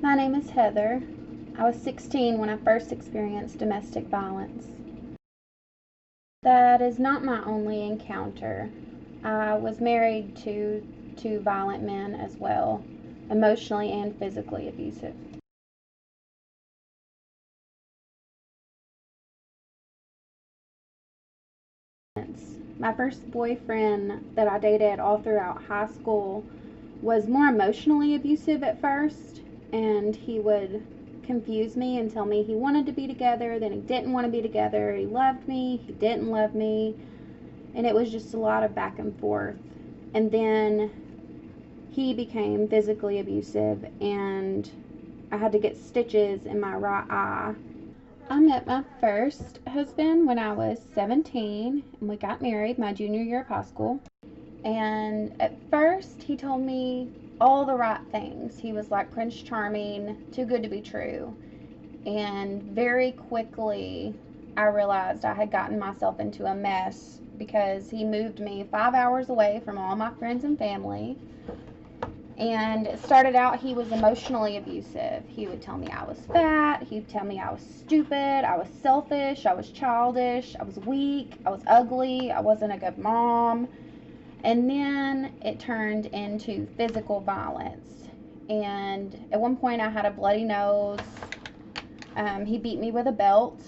My name is Heather. I was 16 when I first experienced domestic violence. That is not my only encounter. I was married to two violent men as well, emotionally and physically abusive. My first boyfriend that I dated all throughout high school was more emotionally abusive at first, and he would confuse me and tell me he wanted to be together, then he didn't want to be together, he loved me, he didn't love me, and it was just a lot of back and forth. And then he became physically abusive, and I had to get stitches in my right eye. I met my first husband when I was 17, and we got married my junior year of high school. And at first, he told me all the right things. He was like Prince Charming, too good to be true. And very quickly, I realized I had gotten myself into a mess because he moved me 5 hours away from all my friends and family. And it started out, he was emotionally abusive. He would tell me I was fat. He would tell me I was stupid. I was selfish. I was childish. I was weak. I was ugly. I wasn't a good mom. And then it turned into physical violence. And at one point, I had a bloody nose. He beat me with a belt.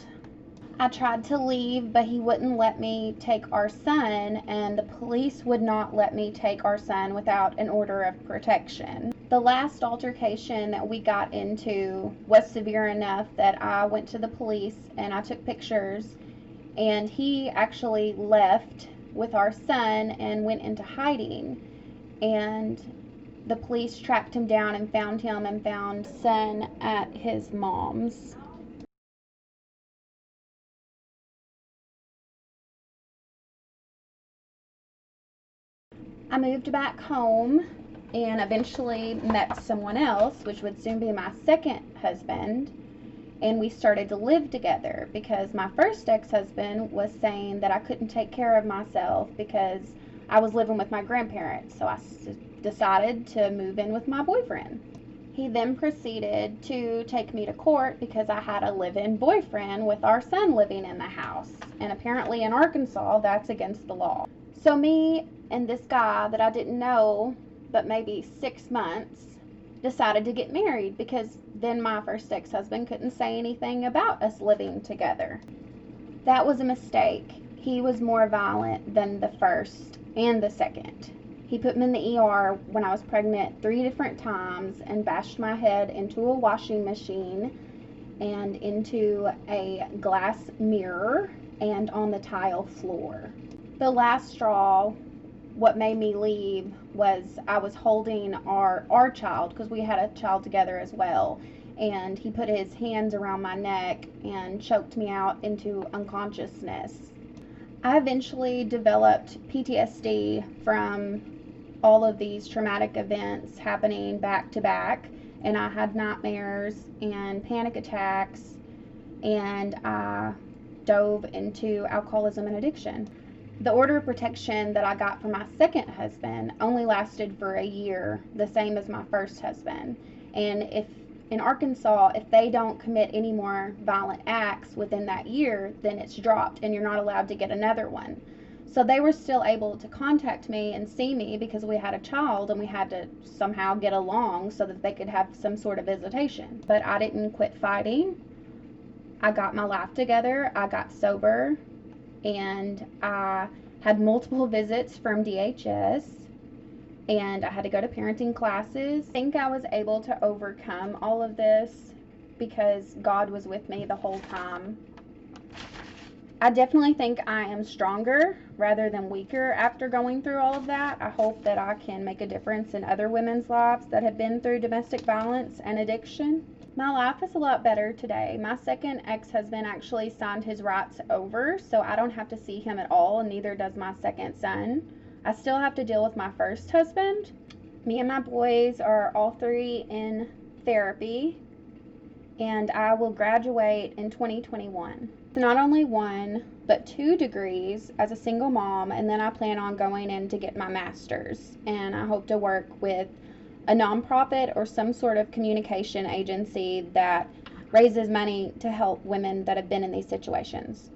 I tried to leave, but he wouldn't let me take our son, and the police would not let me take our son without an order of protection. The last altercation that we got into was severe enough that I went to the police and I took pictures, and he actually left with our son and went into hiding. And the police tracked him down and found him and found son at his mom's. I moved back home and eventually met someone else, which would soon be my second husband, and we started to live together because my first ex-husband was saying that I couldn't take care of myself because I was living with my grandparents, so I decided to move in with my boyfriend. He then proceeded to take me to court because I had a live-in boyfriend with our son living in the house, and apparently in Arkansas that's against the law. So me and this guy that I didn't know but maybe 6 months decided to get married because then my first ex-husband couldn't say anything about us living together. That was a mistake. He was more violent than the first and the second. He put me in the ER when I was pregnant 3 different times and bashed my head into a washing machine and into a glass mirror and on the tile floor. The last straw, what made me leave, was I was holding our child because we had a child together as well, and he put his hands around my neck and choked me out into unconsciousness. I eventually developed PTSD from all of these traumatic events happening back to back, and I had nightmares and panic attacks, and I dove into alcoholism and addiction. The order of protection that I got from my second husband only lasted for a year, the same as my first husband. And if in Arkansas, if they don't commit any more violent acts within that year, then it's dropped and you're not allowed to get another one. So they were still able to contact me and see me because we had a child and we had to somehow get along so that they could have some sort of visitation. But I didn't quit fighting. I got my life together. I got sober, and I had multiple visits from DHS, and I had to go to parenting classes. I think I was able to overcome all of this because God was with me the whole time. I definitely think I am stronger rather than weaker after going through all of that. I hope that I can make a difference in other women's lives that have been through domestic violence and addiction. My life is a lot better today. My second ex-husband actually signed his rights over, so I don't have to see him at all, and neither does my second son. I still have to deal with my first husband. Me and my boys are all 3 in therapy, and I will graduate in 2021. Not only 1, but 2 degrees as a single mom, and then I plan on going in to get my master's, and I hope to work with a nonprofit or some sort of communication agency that raises money to help women that have been in these situations.